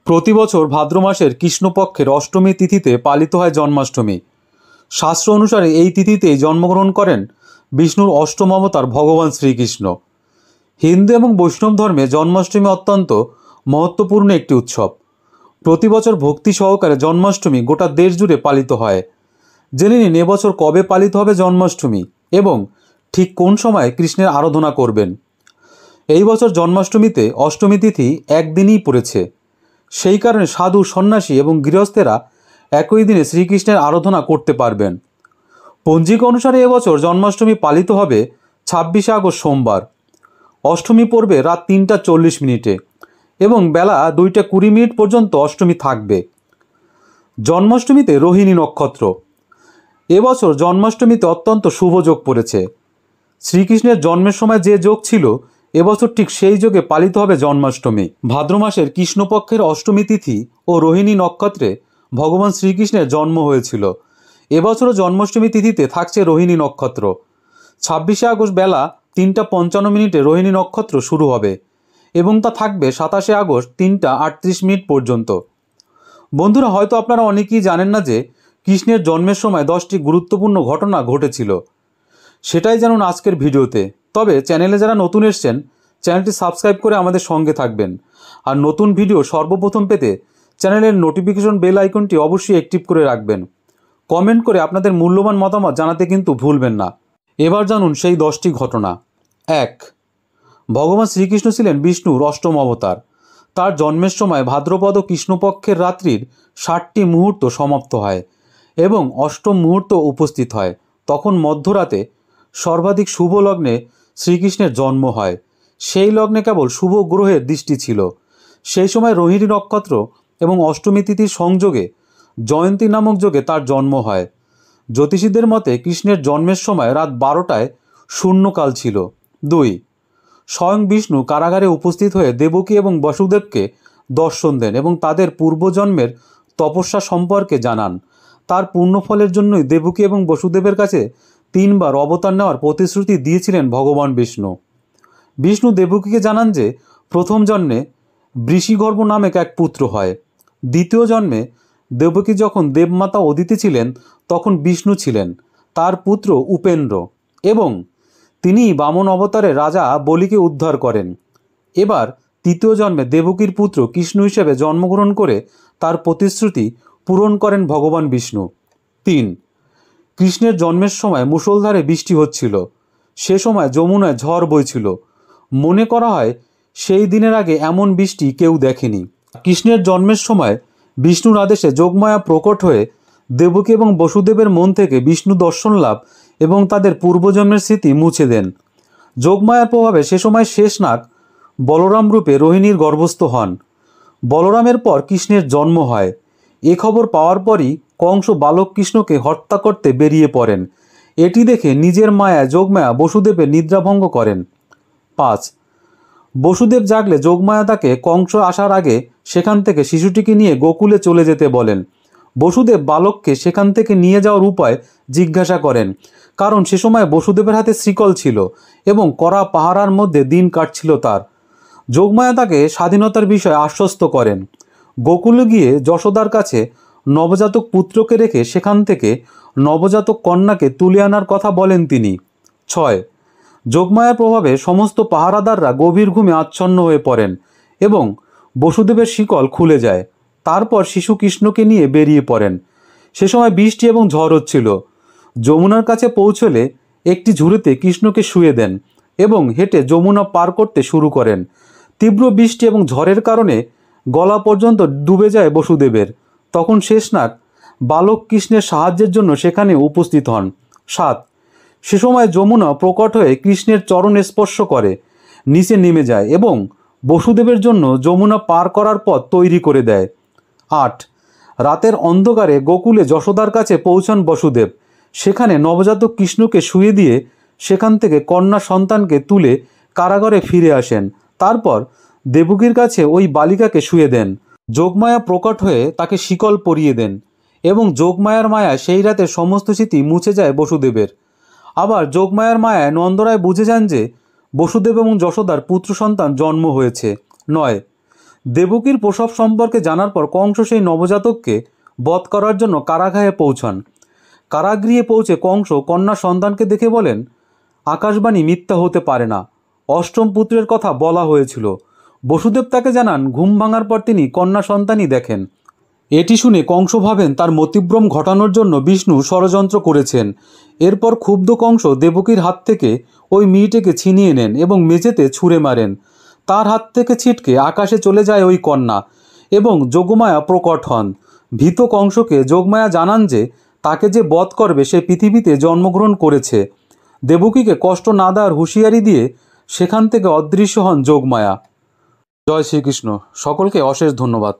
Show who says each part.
Speaker 1: প্রতি বছর ভাদ্র মাসের কৃষ্ণপক্ষের অষ্টমী তিথিতে পালিত হয় জন্মাষ্টমী। শাস্ত্র অনুসারে এই তিথিতেই জন্মগ্রহণ করেন বিষ্ণুর অষ্টম অবতার ভগবান শ্রীকৃষ্ণ। হিন্দু এবং বৈষ্ণব ধর্মে জন্মাষ্টমী অত্যন্ত মহত্বপূর্ণ একটি উৎসব। প্রতি বছর ভক্তি সহকারে জন্মাষ্টমী গোটা দেশ জুড়ে পালিত হয়। জেনে নিন এবছর কবে পালিত হবে জন্মাষ্টমী এবং ঠিক কোন সময় কৃষ্ণের আরাধনা করবেন। এই বছর জন্মাষ্টমীতে অষ্টমী তিথি একদিনই পড়েছে। সেই কারণে সাধু, সন্ন্যাসী এবং গৃহস্থেরা একই দিনে শ্রীকৃষ্ণের আরাধনা করতে পারবেন। পঞ্জিকা অনুসারে এবছর জন্মাষ্টমী পালিত হবে 26শে আগস্ট সোমবার। অষ্টমী পড়বে রাত 3টা 40 এবং বেলা 2টা 20 পর্যন্ত অষ্টমী থাকবে। জন্মাষ্টমীতে রোহিণী নক্ষত্র। এবছর জন্মাষ্টমীতে অত্যন্ত শুভ যোগ পড়েছে। শ্রীকৃষ্ণের জন্মের সময় যে যোগ ছিল, এবছর ঠিক সেই যোগে পালিত হবে জন্মাষ্টমী। ভাদ্র মাসের কৃষ্ণপক্ষের অষ্টমী তিথি ও রোহিণী নক্ষত্রে ভগবান শ্রীকৃষ্ণের জন্ম হয়েছিল। এবছরও জন্মাষ্টমী তিথিতে থাকছে রোহিণী নক্ষত্র। 26শে আগস্ট বেলা 3টা 55 রোহিণী নক্ষত্র শুরু হবে এবং তা থাকবে 27শে আগস্ট 3টা 38 পর্যন্ত। বন্ধুরা, হয়তো আপনারা অনেকেই জানেন না যে কৃষ্ণের জন্মের সময় 10টি গুরুত্বপূর্ণ ঘটনা ঘটেছিল। সেটাই জানুন আজকের ভিডিওতে। তবে চ্যানেলে যারা নতুন এসছেন, চ্যানেলটি সাবস্ক্রাইব করে আমাদের সঙ্গে থাকবেন। আর নতুন ভিডিও সর্বপ্রথম পেতে চ্যানেলের নোটিফিকেশন বেল আইকনটি অবশ্যই অ্যাক্টিভ করে রাখবেন। কমেন্ট করে আপনাদের মূল্যবান মতামত জানাতে কিন্তু ভুলবেন না। এবার জানুন সেই 10টি ঘটনা। 1. ভগবান শ্রীকৃষ্ণ ছিলেন বিষ্ণুর অষ্টম অবতার। তার জন্মের সময় ভাদ্রপদ কৃষ্ণপক্ষের রাত্রির 60টি মুহূর্ত সমাপ্ত হয় এবং অষ্টম মুহূর্ত উপস্থিত হয়। তখন মধ্যরাতে সর্বাধিক শুভ লগ্নে শ্রীকৃষ্ণের জন্ম হয়। সেই লগ্নে কেবল শুভ গ্রহের দৃষ্টি ছিল। সেই সময় রোহিণী নক্ষত্র এবং অষ্টমী তিথির সংযোগে জয়ন্তী নামক যোগে তার জন্ম হয়। জ্যোতিষীদের মতে কৃষ্ণের জন্মের সময় রাত 12টায় শূন্যকাল ছিল। 2. স্বয়ং বিষ্ণু কারাগারে উপস্থিত হয়ে দেবকী এবং বসুদেবকে দর্শন দেন এবং তাদের পূর্বজন্মের তপস্যা সম্পর্কে জানান। তার পুণ্যফলের জন্যই দেবকী এবং বসুদেবের কাছে 3 বার অবতার নেওয়ার প্রতিশ্রুতি দিয়েছিলেন ভগবান বিষ্ণু। বিষ্ণু দেবকীকে জানান যে প্রথম জন্মে বৃষিগর্ভ নামক এক পুত্র হয়। দ্বিতীয় জন্মে দেবকী যখন দেবমাতা অদিতি ছিলেন তখন বিষ্ণু ছিলেন তার পুত্র উপেন্দ্র এবং তিনি বামন অবতারে রাজা বলিকে উদ্ধার করেন। এবার তৃতীয় জন্মে দেবকীর পুত্র কৃষ্ণ হিসেবে জন্মগ্রহণ করে তার প্রতিশ্রুতি পূরণ করেন ভগবান বিষ্ণু। 3. কৃষ্ণের জন্মের সময় মুষলধারে বৃষ্টি হচ্ছিল। সে সময় যমুনায় ঝড় বইছিল। মনে করা হয় সেই দিনের আগে এমন বৃষ্টি কেউ দেখেনি। কৃষ্ণের জন্মের সময় বিষ্ণুর আদেশে যোগমায়া প্রকট হয়ে দেবকী এবং বসুদেবের মন থেকে বিষ্ণু দর্শন লাভ এবং তাদের পূর্বজন্মের স্মৃতি মুছে দেন। যোগমায়ার প্রভাবে সে সময় শেষনাগ বলরাম রূপে রোহিণীর গর্ভস্থ হন। বলরামের পর কৃষ্ণের জন্ম হয়। এ খবর পাওয়ার পরই কংস বালক কৃষ্ণকে হত্যা করতে বেরিয়ে পড়েন। এটি দেখে নিজের মায়া যোগমায়া বসুদেবের নিদ্রাভঙ্গ করেন। 5. বসুদেব জাগলে যোগমায়া তাকে কংস আসার আগে সেখান থেকে শিশুটিকে নিয়ে গোকুলে চলে যেতে বলেন। বসুদেব বালককে সেখান থেকে নিয়ে যাওয়ার উপায় জিজ্ঞাসা করেন, কারণ সে সময় বসুদেবের হাতে শ্রীকল ছিল এবং কড়া পাহারার মধ্যে দিন কাটছিল তার। যোগমায়া তাকে স্বাধীনতার বিষয়ে আশ্বস্ত করেন। গোকুলে গিয়ে যশোদার কাছে নবজাতক পুত্রকে রেখে সেখান থেকে নবজাতক কন্যাকে তুলে আনার কথা বলেন তিনি। 6. যোগমায়ার প্রভাবে সমস্ত পাহারাদাররা গভীর ঘুমে আচ্ছন্ন হয়ে পড়েন এবং বসুদেবের শিকল খুলে যায়। তারপর শিশু কৃষ্ণকে নিয়ে বেরিয়ে পড়েন। সে সময় বৃষ্টি এবং ঝড় হচ্ছিল। যমুনার কাছে পৌঁছলে একটি ঝুড়িতে কৃষ্ণকে শুয়ে দেন এবং হেঁটে যমুনা পার করতে শুরু করেন। তীব্র বৃষ্টি এবং ঝড়ের কারণে গলা পর্যন্ত ডুবে যায় বসুদেবের। তখন শেষনাগ বালক কৃষ্ণের সাহায্যের জন্য সেখানে উপস্থিত হন। 7. সে সময় যমুনা প্রকট হয়ে কৃষ্ণের চরণ স্পর্শ করে নিচে নেমে যায় এবং বসুদেবের জন্য যমুনা পার করার পথ তৈরি করে দেয়। 8. রাতের অন্ধকারে গোকুলে যশোদার কাছে পৌঁছান বসুদেব। সেখানে নবজাতক কৃষ্ণকে শুয়ে দিয়ে সেখান থেকে কন্যা সন্তানকে তুলে কারাগারে ফিরে আসেন। তারপর দেবকীর কাছে ওই বালিকাকে শুয়ে দেন। যোগমায়া প্রকট হয়ে তাকে শিকল পরিয়ে দেন এবং যোগমায়ার মায়া সেই রাতে সমস্ত স্মৃতি মুছে যায় বসুদেবের। আবার যোগমায়ার মায়ায় নন্দরায় বুঝে যান যে বসুদেব এবং যশোদার পুত্র সন্তান জন্ম হয়েছে। 9. দেবকীর প্রসব সম্পর্কে জানার পর কংস সেই নবজাতককে বধ করার জন্য কারাগারে পৌঁছান। কারাগৃহে পৌঁছে কংস কন্যা সন্তানকে দেখে বলেন, আকাশবাণী মিথ্যা হতে পারে না, অষ্টম পুত্রের কথা বলা হয়েছিল। বসুদেব তাকে জানান ঘুম ভাঙার পর তিনি কন্যা সন্তানই দেখেন। এটি শুনে কংস ভাবেন তার মতিভ্রম ঘটানোর জন্য বিষ্ণু ষড়যন্ত্র করেছেন। এরপর ক্ষুব্ধ কংস দেবকীর হাত থেকে ওই মেয়েটিকে ছিনিয়ে নেন এবং মেঝেতে ছুঁড়ে মারেন। তার হাত থেকে ছিটকে আকাশে চলে যায় ওই কন্যা এবং যোগমায়া প্রকট হন। ভীত কংসকে যোগমায়া জানান যে তাকে যে বধ করবে সে পৃথিবীতে জন্মগ্রহণ করেছে। দেবকীকে কষ্ট না দেওয়ার হুঁশিয়ারি দিয়ে সেখান থেকে অদৃশ্য হন যোগমায়া। জয় শ্রীকৃষ্ণ। সকলকে অশেষ ধন্যবাদ।